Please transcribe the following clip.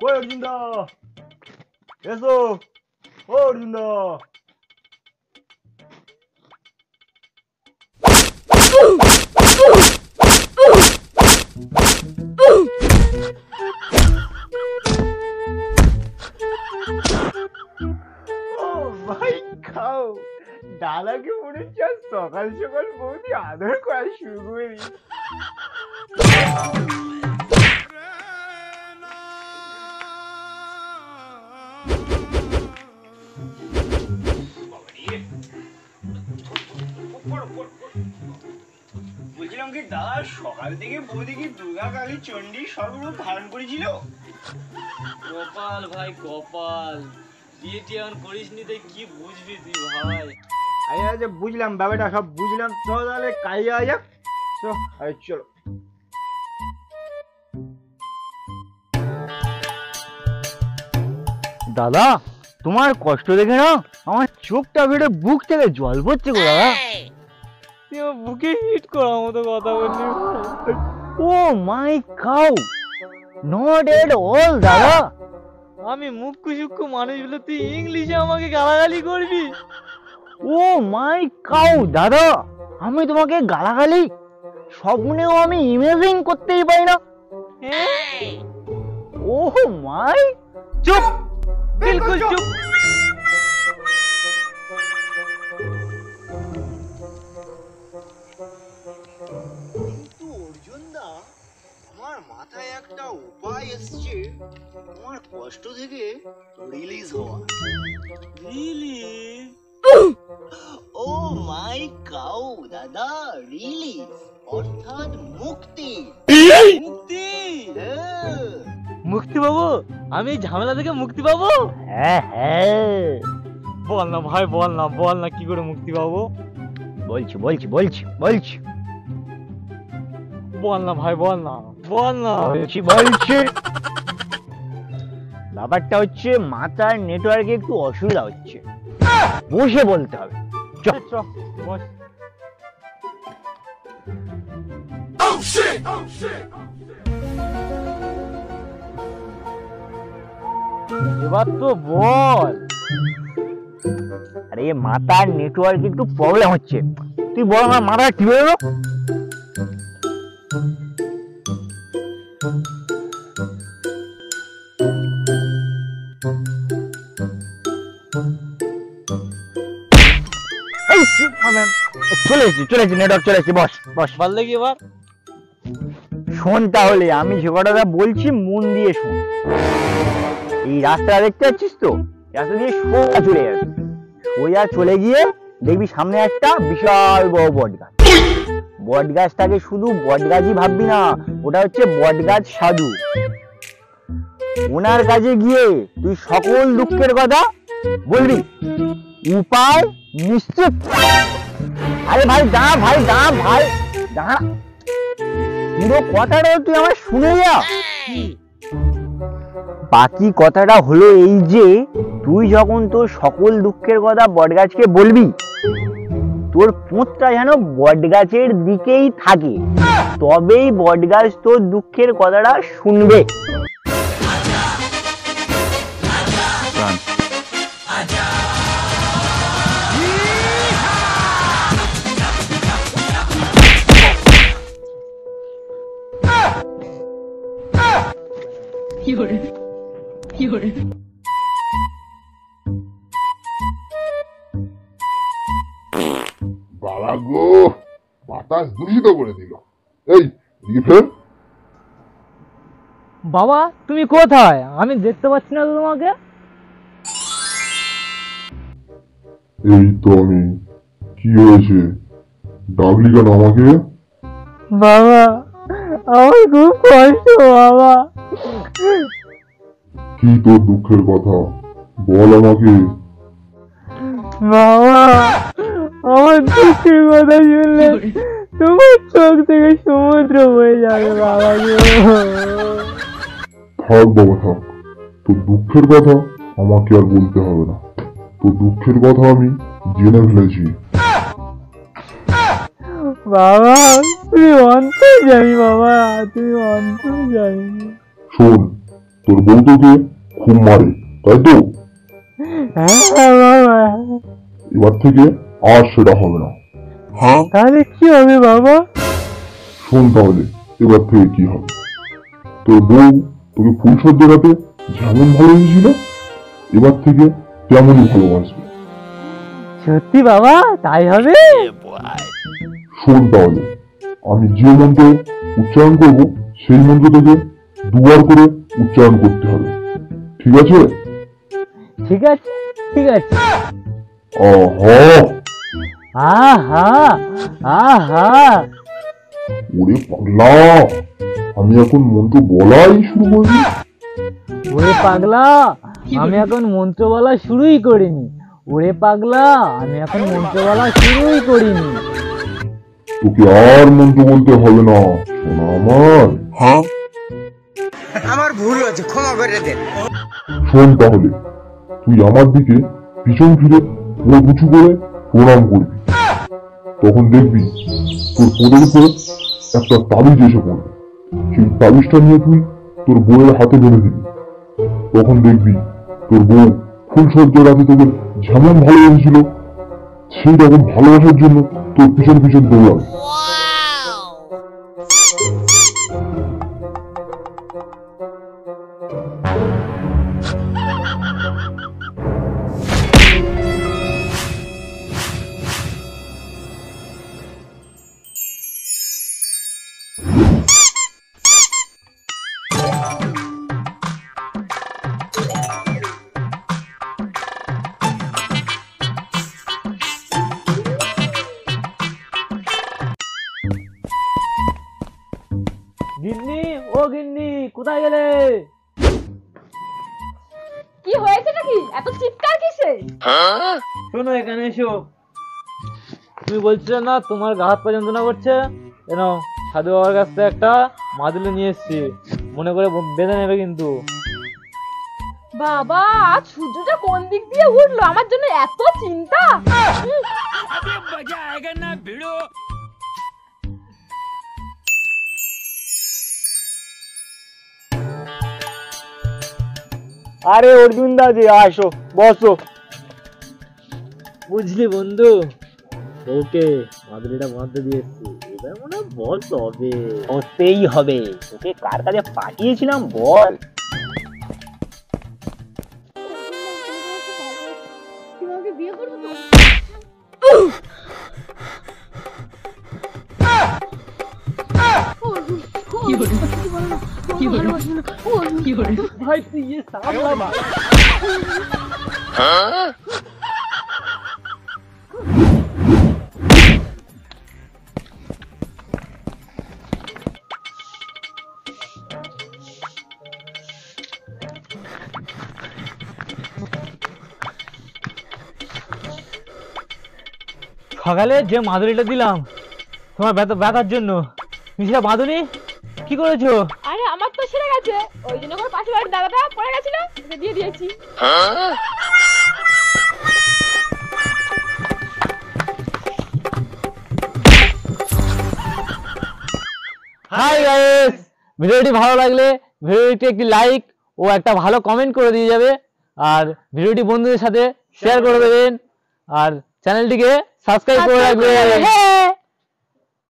কই অর্জুন দা, এসো। ও অর্জুন দা, ও ভাই খাও। দাদাকে মনে হচ্ছে আজ সকাল সকাল বৌদি আদর করা শুরু করে দিই। বলছিলাম কি দাদা, সকাল থেকে বৌদি কি দুর্গা কালী চণ্ডী সর্বরূপ ধারণ করেছিল? কপাল ভাই কপাল, বিয়ে টিয়ে এখন করিস নি তাই কি বুঝবি তুই ভাই। আচ্ছা বুঝলাম, ব্যাপারটা সব বুঝলাম। চলো তাহলে কাজে যাওয়া যাক। চলো। দাদা, তোমার কষ্ট দেখে না আমার চোখটা বেড়ে বুক থেকে জল পড়ছে গো দাদা। তুই আমার বুকে হিট করার মতো কথা বললি। ও মাই কাউ, নট এট অল দাদা। আমি মুখ্য সূক্ষ্ম মানুষ বলে তুই ইংলিশে আমাকে গালাগালি করবি? ও মাই কাউ দাদা, আমি তোমাকে গালাগালি স্বপ্নেও আমি ইমেজিন করতেই পারি না। ও মাই, চুপ, বিলকুল চুপ। কিন্তু অর্জুন দা, আমার মাথায় একটা উপায় এসছে তোমার কষ্ট থেকে রিলিজ হওয়া। রিলিজ? ও মাই কাউ দাদা, রিলিজ অর্থাৎ মুক্তি। মুক্তি? হ্যাঁ। মুক্তি পাবো? আমি এই ঝামেলা থেকে মুক্তি পাবো? হ্যাঁ, বল না ভাই, বল না কি করে মুক্তি পাবো? বলছি। বল না ভাই, বল না। বলছি। ব্যাপারটা হচ্ছে মাথার নেটওয়ার্কে একটু অসুবিধা হচ্ছে, বসে বলতে হবে। চল বস। এবার তো বল। আরে মাথার নেটওয়ার্কে একটু প্রবলেম হচ্ছে, তুই বল আমার মাথা কি হলো। চলে এসেছি নেটওয়ার্ক চলে এসেছি। বস। বললে কি এবার? শোন তাহলে, আমি যে কথাটা বলছি মন দিয়ে শোন। এই রাস্তাটা দেখতে পাচ্ছিস তো, রাস্তা দিয়ে সোজা চলে গিয়ে দেখবি সামনে একটা বিশাল বড় বট গাছ। বট গাছটাকে শুধু বট গাছই ভাববি না, ওটা হচ্ছে বট গাছ সাধু। ওনার কাছে গিয়ে তুই সকল দুঃখের কথা বলবি, উপায় নিশ্চিত। আরে ভাই দাঁড়া, পুরো কথাটা তুই আমার শুনে যা। বাকি কথাটা হলো এই যে, তুই যখন তোর সকল দুঃখের কথা বটগাছকে বলবি, তোর পুঁতটা যেন বটগাছের দিকেই থাকে, তবেই বটগাছ তোর দুঃখের কথাটা শুনবে। বাবা গো, বাতাস দূষিত করে দিল। এই ফের। বাবা তুমি কোথায়? আমি দেখতে পাচ্ছি না তো তোমাকে। এই তো আমি। কি হয়েছে, ডাকলি কেন আমাকে? বাবা আমার খুব কষ্ট বাবা। কি তোর দুঃখের কথা বল আমাকে। বাবা আমার দুঃখের কথা শুনলে তোমার চোখ থেকে সমুদ্র বয়ে যাবে বাবা। থাক বাবা থাক, তোর দুঃখের কথা আমাকে আর বলতে হবে না। তোর দুঃখের কথা আমি জেনে ফেলেছি। বাবা তুমি অন্তর্যামী, বাবা তুমি অন্তর্যামী। শোন, তোর বউ তোকে খুব মারে, তাই তো? হ্যাঁ বাবা। এবার থেকে আর সেটা হবে না। তাহলে কি হবে বাবা? শোন তাহলে এবার থেকে কি হবে। তোর বউ তোকে ফুলসজ্জা রাতে যেমন ভালোবেসেছিল, এবার থেকে তেমনই ভালোবাসবে। সত্যি বাবা তাই হবে? শোন তাহলে, আমি যে মন্ত্র উচ্চারণ করব সেই মন্ত্র তোকে দুবার করে উচ্চারণ করতে হবে, ঠিক আছে? ঠিক আছে ঠিক আছে। আহা, আহা আহা। ওরে পাগলা, আমি এখন মন্ত্র বলাই শুরু করবি। ওরে পাগলা, আমি এখন মন্ত্র বলা শুরুই করিনি। ওরে পাগলা, আমি এখন মন্ত্র বলা শুরুই করিনি। তোকে আর মন্ত্র বলতে হবে না, শোনা আমার। আমার ভুল হয়েছে, ক্ষমা করে দেন। শোন তাহলে, তুই আমার দিকে পিছন ফিরে মুখ উঁচু করে প্রণাম করবি। তখন দেখবি তোর কোলের উপরে একটা তাবিজ এসে পড়বে। সেই তাবিজটা নিয়ে তুই তোর বউয়ের হাতে বেঁধে দিবি। তখন দেখবি তোর বউ ফুলসজ্জা রাতে তোকে যেমন ভালোবেসেছিল, সেই রকম ভালোবাসার জন্য তোর পিছন পিছন দৌড়াবে। গিন্নি, ও গিন্নি, কোথায় গেলে? কি হয়েছে নাকি? এত চিৎকার কিসে? শোনো এখানে এসো। তুমি বলছিলে না তোমার গা হাত পা যন্ত্রণা করছে? কেন, সাধু বাবার কাছ থেকে একটা মাদুলি নিয়ে এসছি, মনে করে বেঁধে নেবে কিন্তু। বাবা, আজ সূর্যটা কোন দিক দিয়ে উঠলো? আমার জন্য এত চিন্তা। আরে অর্জুন দাদি, আসো বসো। বুঝলি বন্ধু, ওকে মাদুলিটা বাঁধতে দিয়েছি, এবার মনে হয় বল তবে। হতেই হবে, তোকে কার কাছে পাঠিয়েছিলাম বল? তোমাকে বিয়ে করবো তো? ভাই তুই ইয়ে সামলা। সকালে যে মাদুরিটা দিলাম তোমার ব্যথার জন্য, তুমি সেটা মাদুরি কি করেছো? আরে আমার তো ছেড়ে গেছে, ওই জন্য করে পাশে বাড়ির দাদাটা পড়ে গেছিল, ওকে দিয়ে দিয়েছি। হাই গাইস, ভিডিওটি ভালো লাগলে ভিডিওটি একটি লাইক ও একটা ভালো কমেন্ট করে দিয়ে যাবে, আর ভিডিওটি বন্ধুদের সাথে শেয়ার করে দেবেন, আর চ্যানেলটিকে সাবস্ক্রাইব করে রাখবেন।